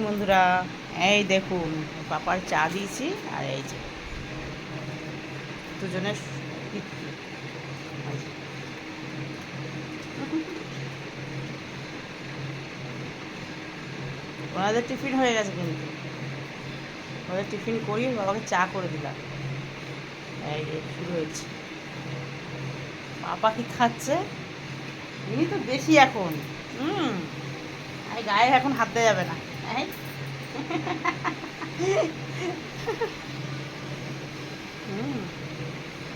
বন্ধুরা, এই দেখুন পাপার চা দিয়েছি আর এই যে দুজনের ওনাদের টিফিন হয়ে গেছে, কিন্তু ওদের টিফিন করিয়ে বাবাকে চা করে দিলাম। এই যে শুরু হয়েছে। পাপা কি খাচ্ছে? ইনি তো বেশি এখন। এই গায়ে এখন হাত দেওয়া যাবে না। এই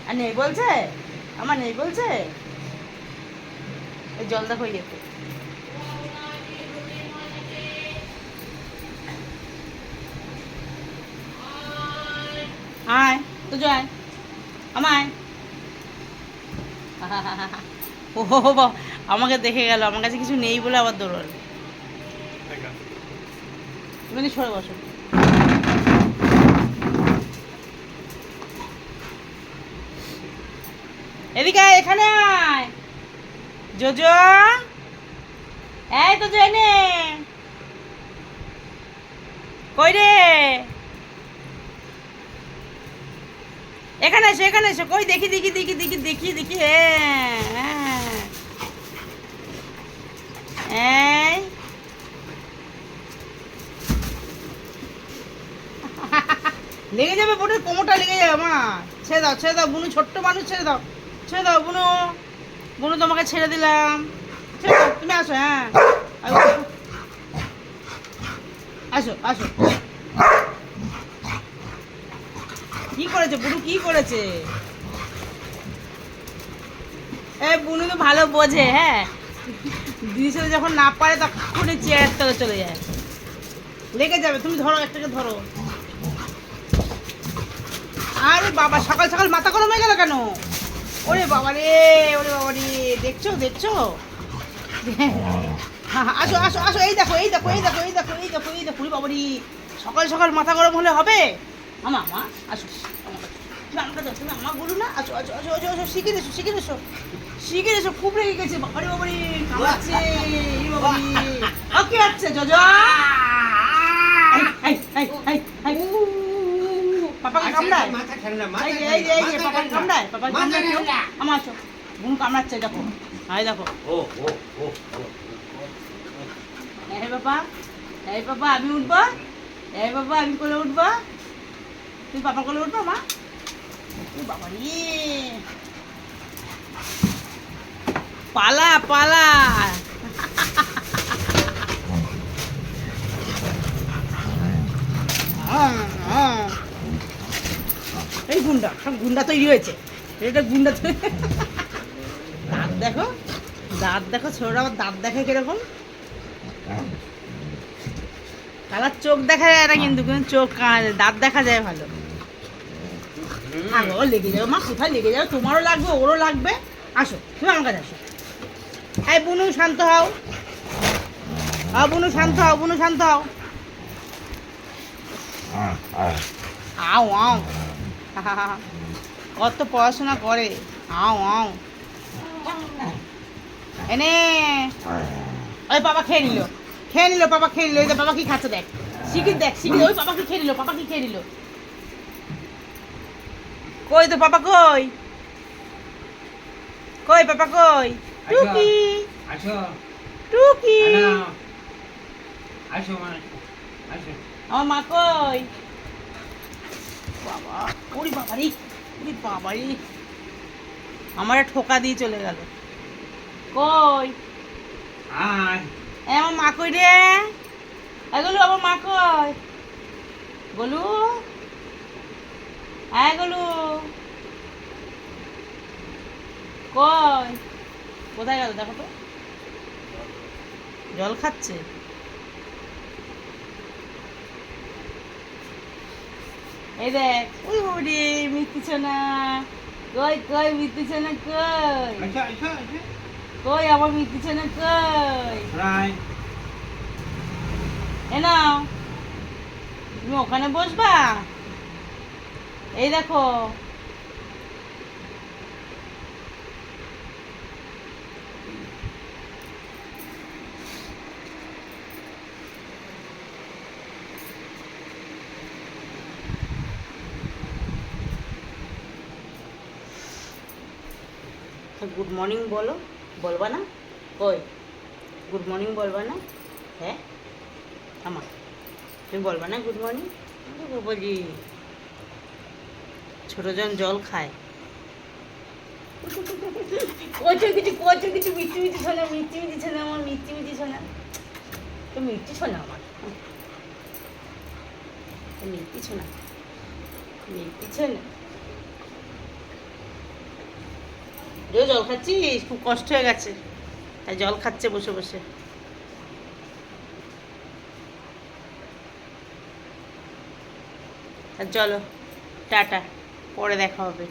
আর নেই বলছে, আমার নেই বলছে। এই জল দেখো ইয়েতে। আয় তো জয় আমায়। ও আমাকে দেখে গেল, আমার কাছে কিছু নেই বলে আবার দৌড়ল। তুমি সরে বসো। এদিকে আয়, এখানে আয় জোজো। এই তো জেনে কই রে? এখানে এসো, এখানে এসো। কই দেখি দেখি দেখি দেখি দেখি দেখি। এই লেগে যাবে, বোনের কোমরটা লেগে যাবে। মা ছেড়ে দাও, ছেড়ে দাও বুনু, ছোট্ট মানুষ, ছেড়ে দাও, ছেড়ে দাও বুনু। বুনু তোমাকে ছেড়ে দিলাম, ছেড়ে দাও। তুমি আসো, হ্যাঁ আসো আসো। কি করেছে বুনু, কি করেছে? এ বুনু তো ভালো বোঝে। হ্যাঁ, দিদির সাথে যখন না পারে তখন চেয়ার তলে চলে যায়। লেগে যাবে, তুমি ধরো, একটাকে ধরো। আরে বাবা, সকাল সকাল মাথা গরম হয়ে গেল কেন? ওরে বাবা রে, ওরে বাবা রে, দেখছো দেখছো? আসো আসো আসো। এই দেখো এই দেখো এই দেখো এই দেখো এই দেখো এই দেখো। বাবা রে, সকাল সকাল মাথা গরম হলে হবে? আমা মা আসো, আমার কাছে তুমি আমা বলো না। আসো আসো আসো আসো আসো, শিখে এসো শিখে এসো শিখে এসো। খুব রেগে গেছে। বাবারে বাবারে, কামাচ্ছে। ওকে আচ্ছা জজা। পাপাকে কামড়ায়, এই যে এই যে পাপাকে কামড়ায়, পাপাকে কামড়ায় কেউ। আমা আসো, বোন কামড়াচ্ছে, দেখো। হাই দেখো। এই বাবা, এই বাবা আমি উঠবো, এই বাবা আমি কোলে উঠবো। তুই পাপার কোলে উঠবো মা? বাবা রে, পালা পালা। এই গুন্ডা, সব গুন্ডা তৈরি হয়েছে। এটা গুন্ডা তৈরি। দাঁত দেখো, দাঁত দেখো, ছোটরা আবার দাঁত দেখে কিরকম। কালার চোখ দেখা যায় না, কিন্তু কিন্তু চোখ দাঁত দেখা যায় ভালো। ও লেগে যাবে মা, কোথায় লেগে যাবে? তোমারও লাগবে, ওরও লাগবে। আসো, তুমি আমার কাছে আসো। এই বুনু শান্ত হও, বুনু শান্ত হও, বুনু শান্ত হও। আও আও, কত পড়াশোনা করে। আও আও এনে। ওই বাবা খেয়ে নিল, খেয়ে নিল, বাবা খেয়ে নিল। ওই যে বাবা কি খাচ্ছে দেখ, শিখির দেখ, শিখির। ওই বাবা কি খেয়ে নিল, বাবা কি খেয়ে নিল। কই তো পাপা, কই কই পাপা, কই? টুকি আসো, টুকি, আসো মা, আসো। আমার মা কই? বাবা, ওরে বাবা রে, ওরে বাবা রে, আমার ঠোকা দিয়ে চলে গেল। কই আয়, আমার মা কই রে? গলু, আমার মা কই? গলু, হ্যাঁ গলু, কই? কোথায় গেল দেখো তো। জল খাচ্ছে। এই দেখ, ওই বাবারে মিষ্টি সোনা। কই কই মিষ্টি সোনা কই? আসো, আসো, আসো। কই আমার মিষ্টি সোনা কই? রাইট। এ নাও, তুমি ওখানে বসবা। এই দেখো, গুড মর্নিং বলো, বলবা না? কই গুড মর্নিং বলবা না? হ্যাঁ আমা, তুমি বলবা না গুড মর্নিং? বলি ছোটজন জল খায়। কচো কিছু মিষ্টি মিষ্টি শোনা, মিষ্টি মিষ্টি শোনা আমার, মিষ্টি মিষ্টি শোনা, তো মিষ্টি শোনা আমার, মিষ্টি শোনা, মিষ্টি শোনা। জল খাচ্ছিস? খুব কষ্ট হয়ে গেছে তাই জল খাচ্ছে বসে বসে। আর চলো টাটা, পরে দেখা হবে।